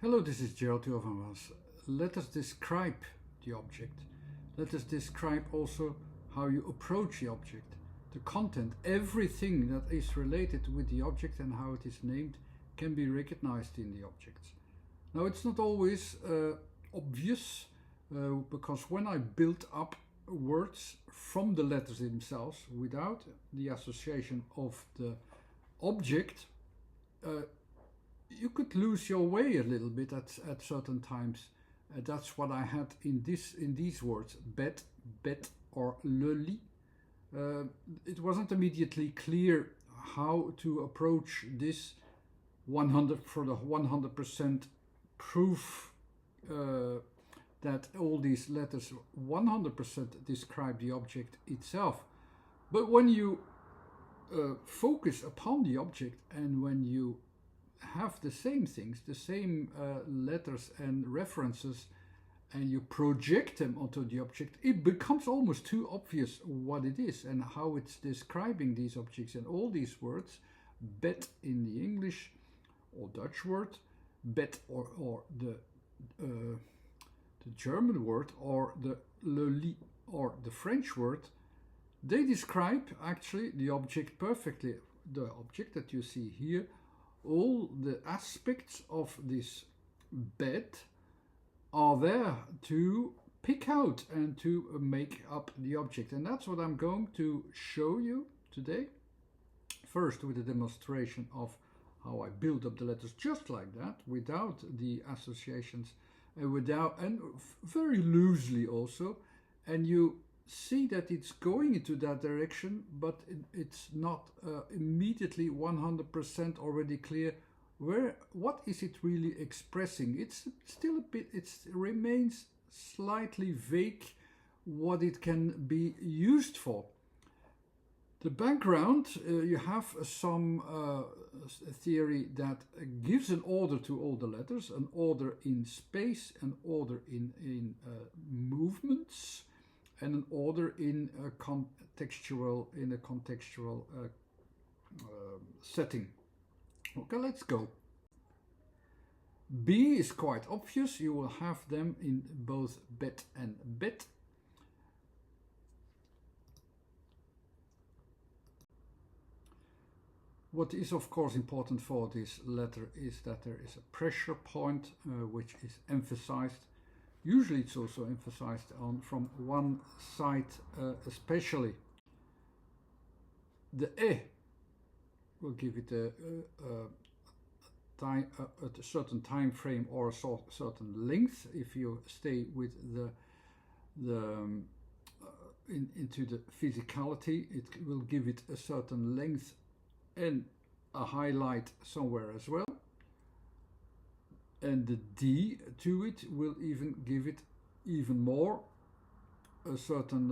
Hello, this is Gerald Van. Let us describe the object. Let us describe also how you approach the object, the content, everything that is related with the object and how it is named can be recognized in the objects. Now, it's not always obvious because when I build up words from the letters themselves without the association of the object, you could lose your way a little bit at certain times. That's what I had in these words, BETT, BETT or le lit. It wasn't immediately clear how to approach this 100% proof that all these letters 100% describe the object itself. But when you focus upon the object and when you have the same things, the same letters and references, and you project them onto the object, it becomes almost too obvious what it is and how it's describing these objects. And all these words, BETT in the English or Dutch word, BETT or the German word, or the le lit or the French word, they describe actually the object perfectly. The object that you see here, all the aspects of this BETT are there to pick out and to make up the object. And that's what I'm going to show you today. First with a demonstration of how I build up the letters just like that, without the associations and very loosely also. And you see that it's going into that direction, but it's not immediately 100% already clear what is it really expressing. It's still a bit, it remains slightly vague what it can be used for. The background, you have some theory that gives an order to all the letters, an order in space, an order in movements, and an order in a contextual setting. Okay, let's go. B is quite obvious. You will have them in both BETT and BETT. What is of course important for this letter is that there is a pressure point which is emphasized. Usually it's also emphasized from one side especially. The E will give it a certain time frame or a certain length. If you stay with into the physicality, it will give it a certain length and a highlight somewhere as well. And the D to it will even give it even more, a certain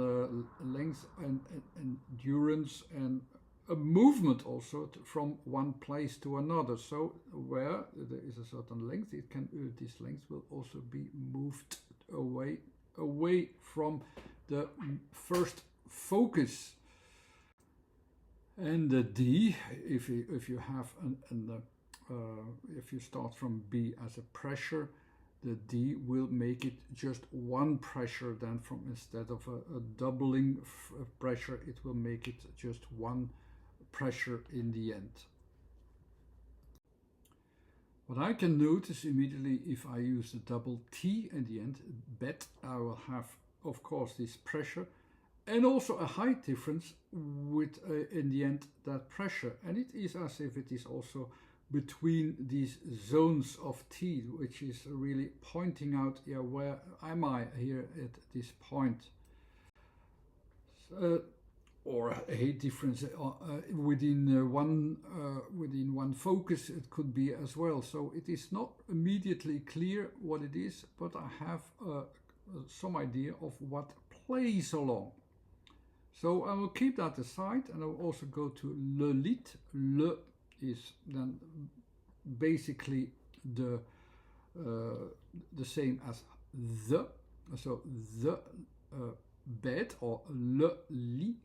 length and endurance and a movement also from one place to another. So where there is a certain length, this length will also be moved away from the first focus. And the D, if you have if you start from B as a pressure, the D will make it just one pressure. Then instead of a doubling pressure, it will make it just one pressure in the end. What I can notice immediately, if I use the double T in the end, BETT, I will have of course this pressure and also a height difference with in the end that pressure, and it is as if it is also between these zones of T, which is really pointing out, yeah, where am I here at this point? Or a height difference within one focus, it could be as well. So it is not immediately clear what it is, but I have some idea of what plays along. So I will keep that aside, and I will also go to le lit. Le is then basically the same as the. So the BETT or le lit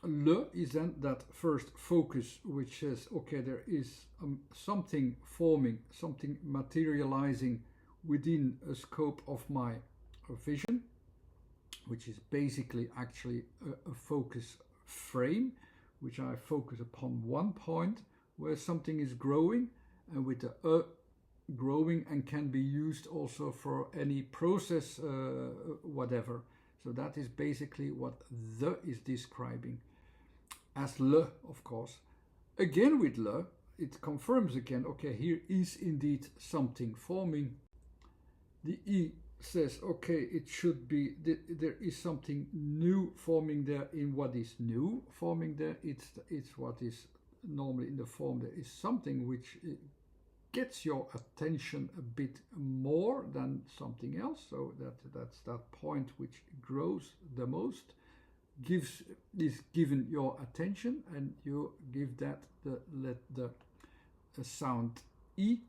le is then that first focus, which says, okay, there is something forming, something materializing within a scope of my vision, which is basically actually a focus frame, which I focus upon one point where something is growing, and with the growing, and can be used also for any process, whatever. So that is basically what the is describing. As le, of course. Again with le, it confirms again, okay, here is indeed something forming. The e says, okay, it should be, there is something new forming there in what is new forming there. It's what is normally in the form. There is something which gets your attention a bit more than something else. So that's that point which grows the most, is given your attention, and you give that the sound e,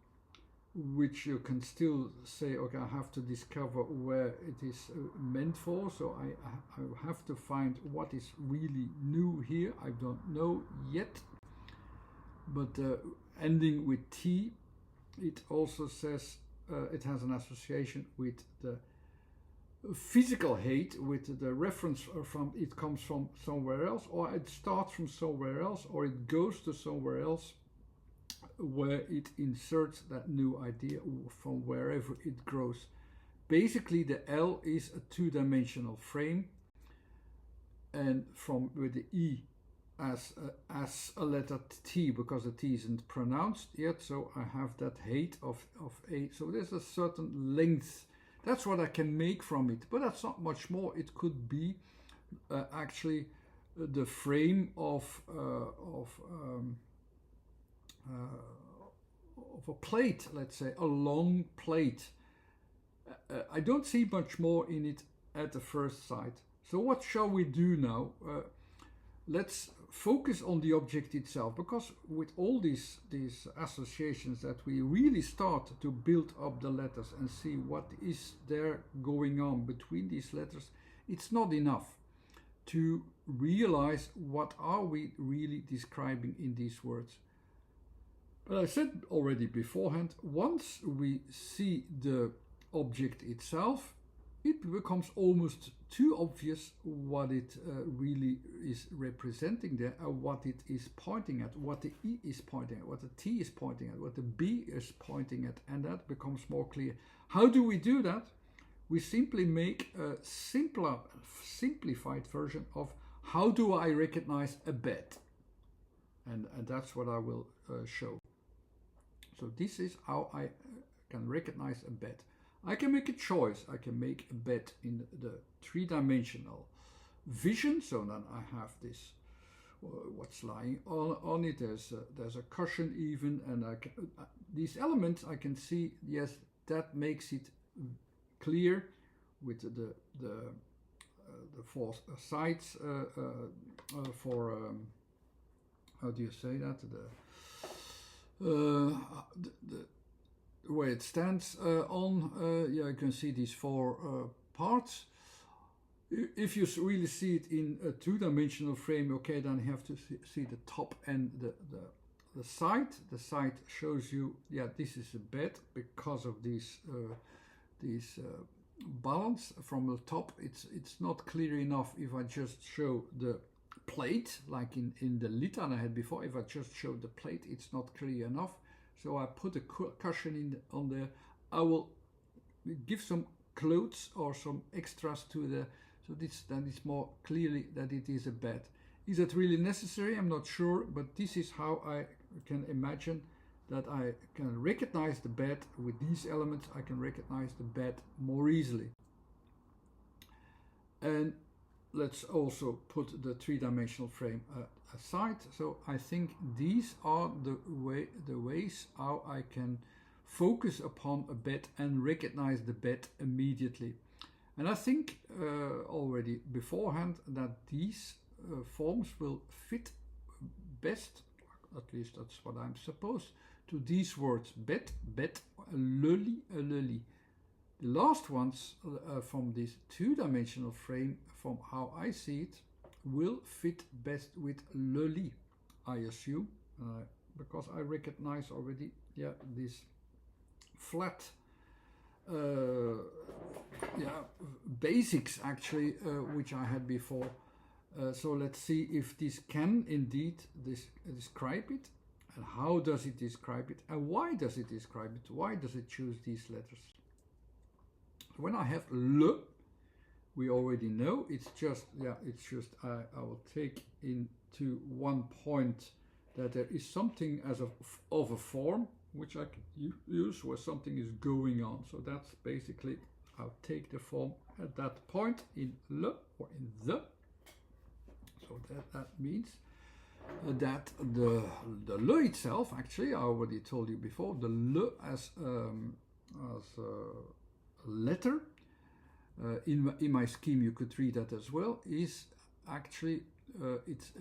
which you can still say, okay, I have to discover where it is meant for. So I have to find what is really new here. I don't know yet. But ending with T, it also says it has an association with the physical hate, with the reference from it comes from somewhere else, or it starts from somewhere else, or it goes to somewhere else, where it inserts that new idea from wherever it grows. Basically, the L is a two-dimensional frame, and from with the E as a letter T, because the T isn't pronounced yet, so I have that height of A. So there's a certain length. That's what I can make from it, but that's not much more. It could be actually the frame of a plate, let's say, a long plate. I don't see much more in it at the first sight. So what shall we do now? Let's focus on the object itself, because with all these associations that we really start to build up the letters and see what is there going on between these letters, it's not enough to realize what are we really describing in these words. But I said already beforehand, once we see the object itself, it becomes almost too obvious what it really is representing there, and what it is pointing at, what the E is pointing at, what the T is pointing at, what the B is pointing at, and that becomes more clear. How do we do that? We simply make a simplified version of how do I recognize a BETT, and that's what I will show. So this is how I can recognize a BETT. I can make a choice. I can make a BETT in the three-dimensional vision. So then I have this, what's lying on it. There's a cushion even, and these elements I can see. Yes, that makes it clear with the four sides for how do you say that, the where it stands on. Yeah, you can see these four parts. If you really see it in a two-dimensional frame, okay, then you have to see the top and the side. The side shows you, yeah, this is a BETT because of these balance from the top. It's not clear enough if I just show the plate, like in the Litan I had before. If I just show the plate, it's not clear enough. So I put a cushion on there. I will give some clothes or some extras to the, so then it's more clearly that it is a BETT. Is that really necessary? I'm not sure, but this is how I can imagine that I can recognize the BETT. With these elements, I can recognize the BETT more easily. And let's also put the three-dimensional frame aside. So I think these are the ways how I can focus upon a BETT and recognize the BETT immediately. And I think already beforehand that these forms will fit best, at least that's what I'm supposed, to these words: BETT, BETT, lully, a lully. The last ones from this two-dimensional frame, from how I see it, will fit best with le lit, I assume, because I recognize already, yeah, this flat basics actually, which I had before. So let's see if this can indeed describe it, and how does it describe it, and why does it describe it, why does it choose these letters. When I have le, we already know it's just, I will take into one point that there is something as of a form which I can use where something is going on. So that's basically, I'll take the form at that point in le or in the. So that means that the le itself, actually, I already told you before, the le as a letter, in my scheme you could read that as well, is actually, it's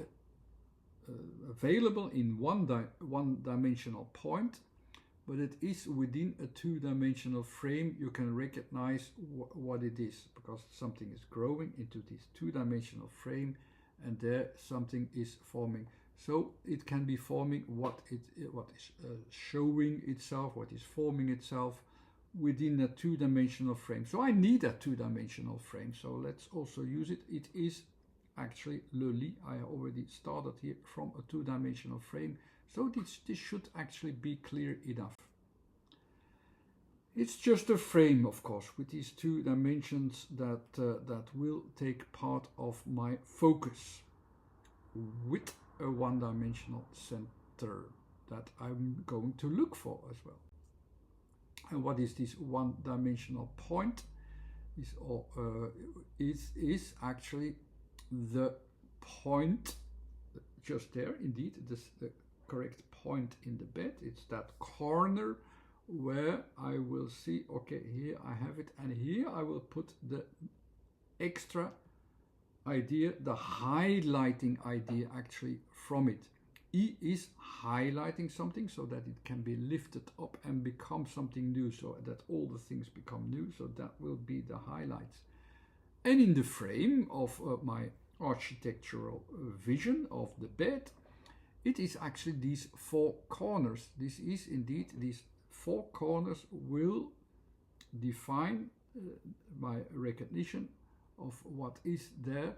available in one-dimensional point, but it is within a two-dimensional frame. You can recognize what it is, because something is growing into this two-dimensional frame, and there something is forming. So it can be forming what is showing itself, what is forming itself within a two-dimensional frame. So I need a two-dimensional frame, so let's also use it. It is actually le lit. I already started here from a two-dimensional frame, so this should actually be clear enough. It's just a frame, of course, with these two dimensions that will take part of my focus, with a one-dimensional center that I'm going to look for as well. And what is this one-dimensional point? Is actually the point just there, indeed, the correct point in the bed. It's that corner where I will see, okay, here I have it, and here I will put the extra idea, the highlighting idea actually from it. E is highlighting something so that it can be lifted up and become something new, so that all the things become new, so that will be the highlights. And in the frame of my architectural vision of the bed, it is actually these four corners. This is indeed, these four corners will define my recognition of what is there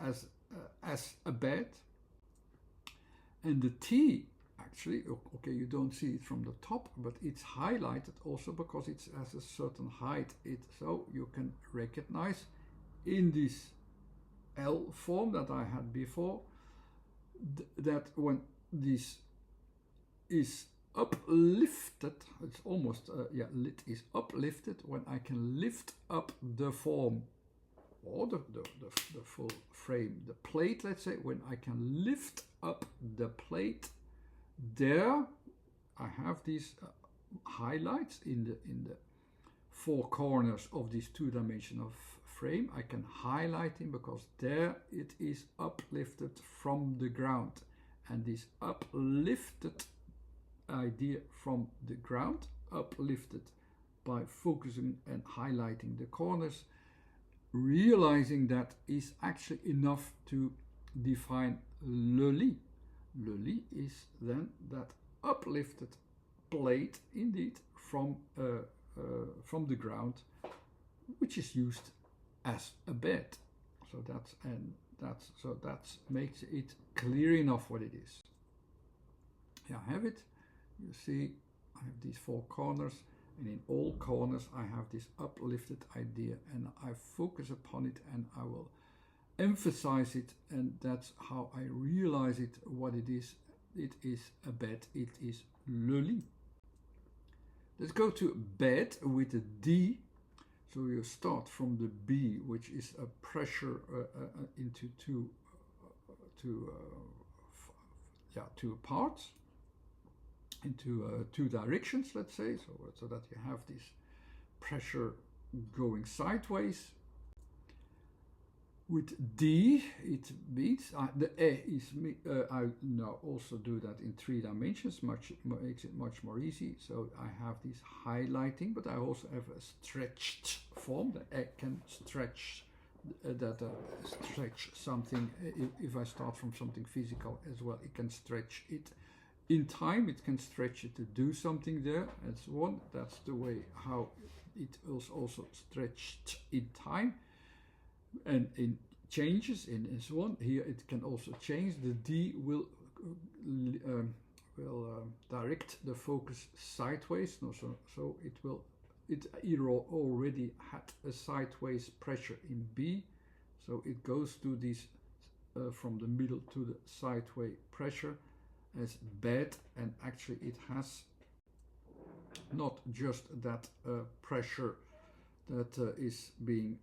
as a bed. And the T, actually, okay, you don't see it from the top, but it's highlighted also because it has a certain height. So you can recognize in this L form that I had before, that when this is uplifted, it's almost, lit is uplifted, when I can lift up the form, or the full frame, the plate, let's say, when I can lift up the plate, there I have these highlights in the four corners of this two-dimensional frame. I can highlight them because there it is uplifted from the ground, and this uplifted idea from the ground, uplifted by focusing and highlighting the corners, realizing that is actually enough to define le lit. Le lit is then that uplifted plate, indeed, from the ground, which is used as a bed. So that makes it clear enough what it is. Here I have it. You see, I have these four corners, and in all corners I have this uplifted idea, and I focus upon it, and I will emphasize it, and that's how I realize it, what it is. It is a bed, it is le lit. Let's go to bed with a D. So you start from the B, which is a pressure into two parts, into two directions, let's say, so that you have this pressure going sideways. With D, it means the E is I now also do that in 3 dimensions, makes it much more easy. So I have this highlighting, but I also have a stretched form. The E can stretch stretch something. If I start from something physical as well, it can stretch it in time. It can stretch it to do something there and so on. That's the way how it is also stretched in time and in changes and so on. Here it can also change. The D will direct the focus sideways. No, so it will. It already had a sideways pressure in B, so it goes to this from the middle to the sideways pressure as BETT, and actually it has not just that pressure that is being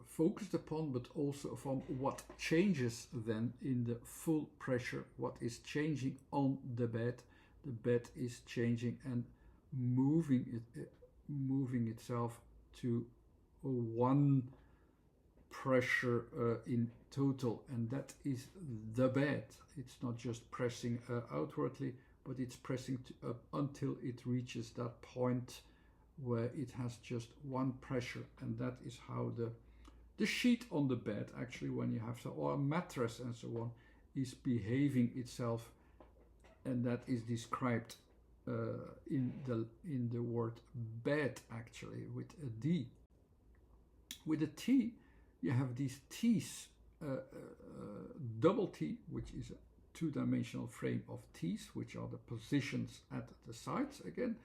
focused upon, but also from what changes then in the full pressure, what is changing on the BETT. The BETT is changing and moving itself to one pressure in total, and that is the BETT. It's not just pressing outwardly, but it's pressing until it reaches that point where it has just one pressure, and that is how the sheet on the bed, actually, when you have or a mattress and so on, is behaving itself, and that is described in the word BETT, actually, with a D. With a T, you have these T's, double T, which is a two-dimensional frame of T's, which are the positions at the sides. Again,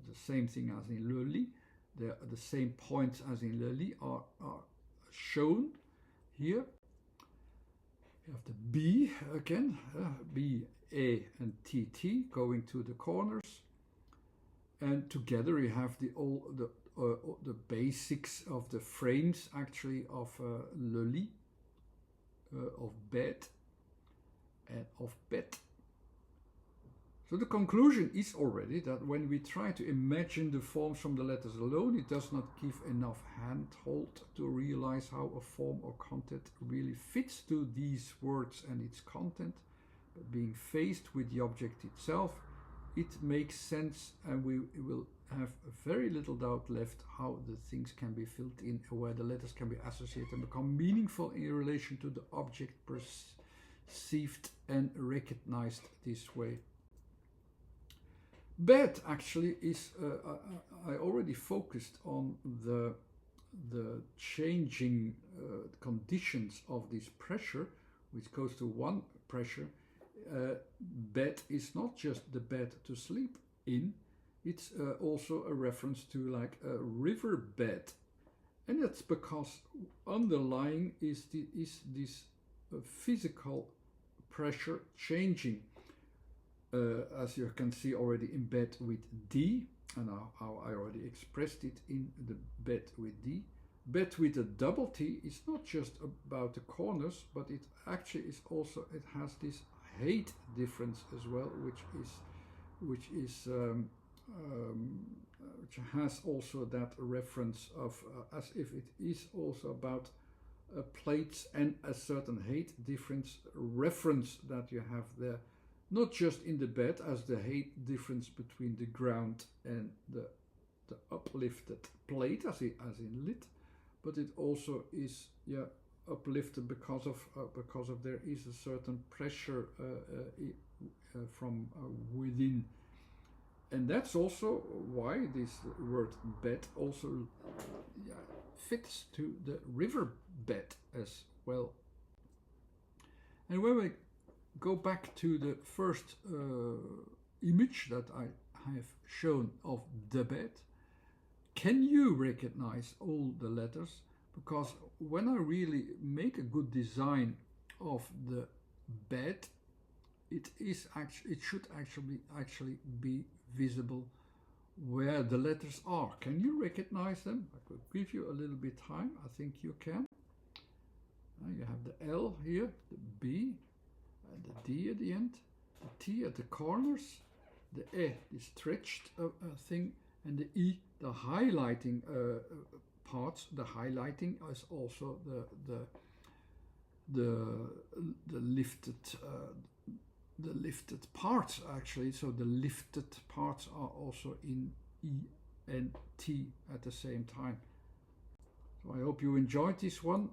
the same thing as in le lit. The same points as in le lit are shown here. You have the B again, B, A, and TT going to the corners, and together you have all the basics of the frames, actually, of le lit, of BETT, and of BETT. So the conclusion is already that when we try to imagine the forms from the letters alone, it does not give enough handhold to realize how a form or content really fits to these words and its content. But being faced with the object itself, it makes sense, and we will have very little doubt left how the things can be filled in, where the letters can be associated and become meaningful in relation to the object perceived and recognized this way. BETT actually is, I already focused on the changing conditions of this pressure, which goes to one pressure. BETT is not just the bed to sleep in, it's also a reference to like a river bed. And that's because underlying is this physical pressure changing. As you can see already in BETT with D, and how I already expressed it in the BETT with D. BETT with a double T is not just about the corners, but it actually is also, it has this height difference as well, which has also that reference of as if it is also about plates and a certain height difference reference that you have there. Not just in the bed as the height difference between the ground and the uplifted plate as in lit, but it also is uplifted because of there is a certain pressure from within, and that's also why this word bed also fits to the river bed as well. And when we go back to the first image that I have shown of the bed, can you recognize all the letters? Because when I really make a good design of the bed, it should actually be visible where the letters are. Can you recognize them? I could give you a little bit time. I think you can. You have the L here, the B, and the D at the end, the T at the corners, the E, the stretched thing, and the E, the highlighting parts. The highlighting is also the lifted parts, actually. So the lifted parts are also in E and T at the same time. So I hope you enjoyed this one.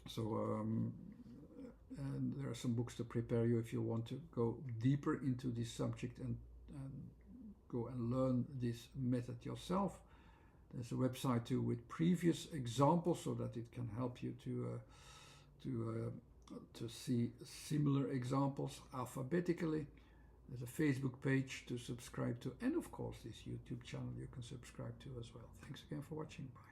So and there are some books to prepare you if you want to go deeper into this subject and go and learn this method yourself. There's a website too with previous examples so that it can help you to see similar examples alphabetically. There's a Facebook page to subscribe to, and of course this YouTube channel you can subscribe to as well. Thanks again for watching. Bye.